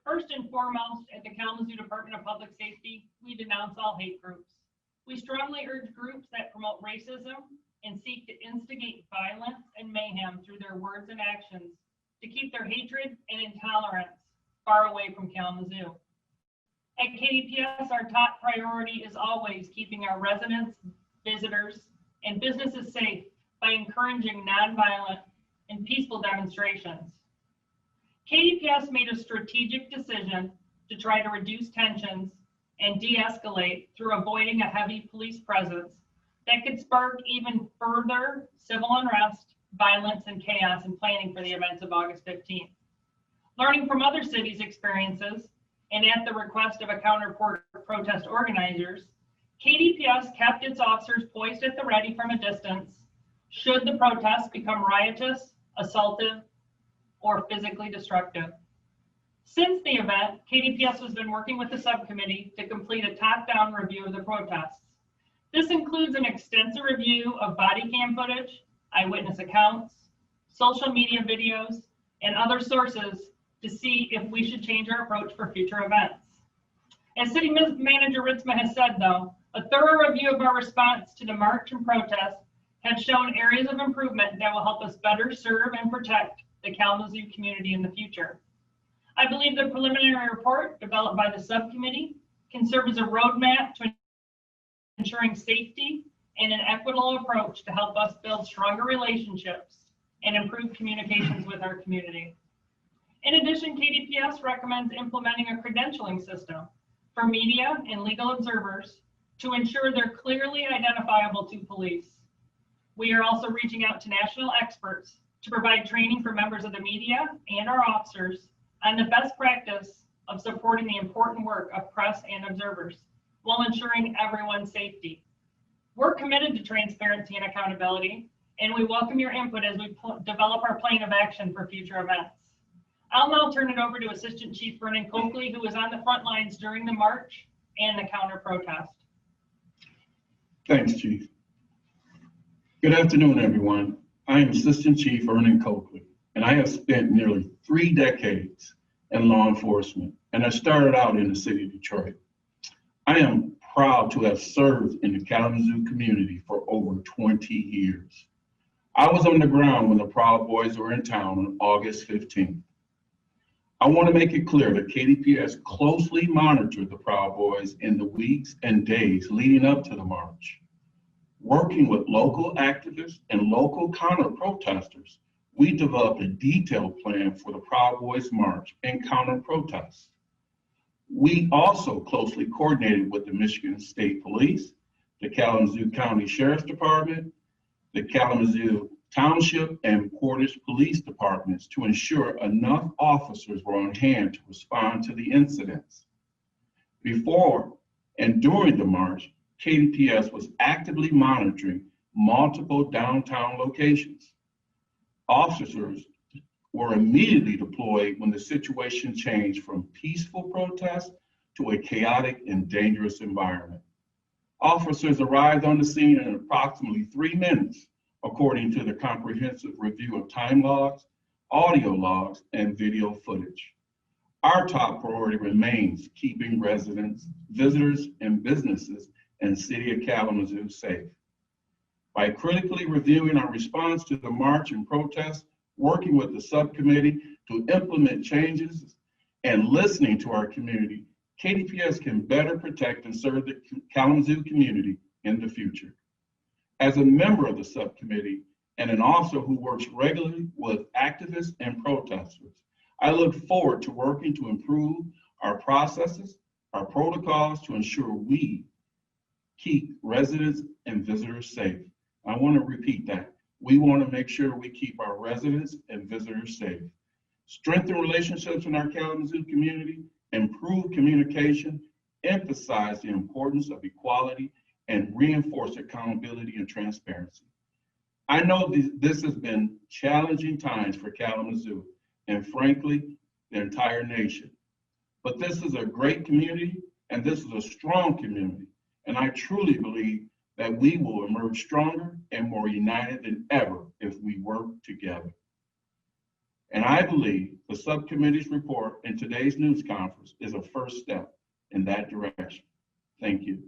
First and foremost, at the Kalamazoo Department of Public Safety, we denounce all hate groups. We strongly urge groups that promote racism and seek to instigate violence and mayhem through their words and actions to keep their hatred and intolerance far away from Kalamazoo. At KDPS, our top priority is always keeping our residents, visitors, and businesses safe by encouraging nonviolent and peaceful demonstrations. KDPS made a strategic decision to try to reduce tensions and de-escalate through avoiding a heavy police presence that could spark even further civil unrest, violence, and chaos in planning for the events of August 15th. Learning from other cities' experiences, and at the request of a counter-protest organizers, KDPS kept its officers poised at the ready from a distance should the protests become riotous, assaultive, or physically destructive. Since the event, KDPS has been working with the subcommittee to complete a top-down review of the protests. This includes an extensive review of body cam footage, eyewitness accounts, social media videos, and other sources to see if we should change our approach for future events. As City Manager Ritzma has said, though, a thorough review of our response to the march and protest has shown areas of improvement that will help us better serve and protect the Kalamazoo community in the future. I believe the preliminary report developed by the subcommittee can serve as a roadmap to ensuring safety and an equitable approach to help us build stronger relationships and improve communications with our community. In addition, KDPS recommends implementing a credentialing system for media and legal observers to ensure they're clearly identifiable to police. We are also reaching out to national experts to provide training for members of the media and our officers on the best practice of supporting the important work of press and observers while ensuring everyone's safety. We're committed to transparency and accountability, and we welcome your input as we develop our plan of action for future events. I'll now turn it over to Assistant Chief Vernon Coakley, who was on the front lines during the march and the counter-protest. Thanks, Chief. Good afternoon, everyone. I am Assistant Chief Vernon Coakley, and I have spent nearly 3 decades in law enforcement, and I started out in the city of Detroit. I am proud to have served in the Kalamazoo community for over 20 years. I was on the ground when the Proud Boys were in town on August 15th. I want to make it clear that KDPS closely monitored the Proud Boys in the weeks and days leading up to the march. Working with local activists and local counter-protesters, we developed a detailed plan for the Proud Boys March and counter-protests. We also closely coordinated with the Michigan State Police, the Kalamazoo County Sheriff's Department, the Kalamazoo Township and Portage Police Departments to ensure enough officers were on hand to respond to the incidents. Before and during the march, KDPS was actively monitoring multiple downtown locations. Officers were immediately deployed when the situation changed from peaceful protest to a chaotic and dangerous environment. Officers arrived on the scene in approximately 3 minutes, according to the comprehensive review of time logs, audio logs, and video footage. Our top priority remains keeping residents, visitors, and businesses in the city of Kalamazoo safe. By critically reviewing our response to the march and protest, working with the subcommittee to implement changes, and listening to our community, KDPS can better protect and serve the Kalamazoo community in the future. As a member of the subcommittee and an officer who works regularly with activists and protesters, I look forward to working to improve our processes, our protocols to ensure we keep residents and visitors safe. I want to repeat that. We want to make sure we keep our residents and visitors safe. Strengthen relationships in our Kalamazoo community, improve communication, emphasize the importance of equality, and reinforce accountability and transparency. I know this has been challenging times for Kalamazoo and frankly, the entire nation. But this is a great community and this is a strong community. And I truly believe that we will emerge stronger and more united than ever if we work together. And I believe the subcommittee's report and today's news conference is a first step in that direction. Thank you.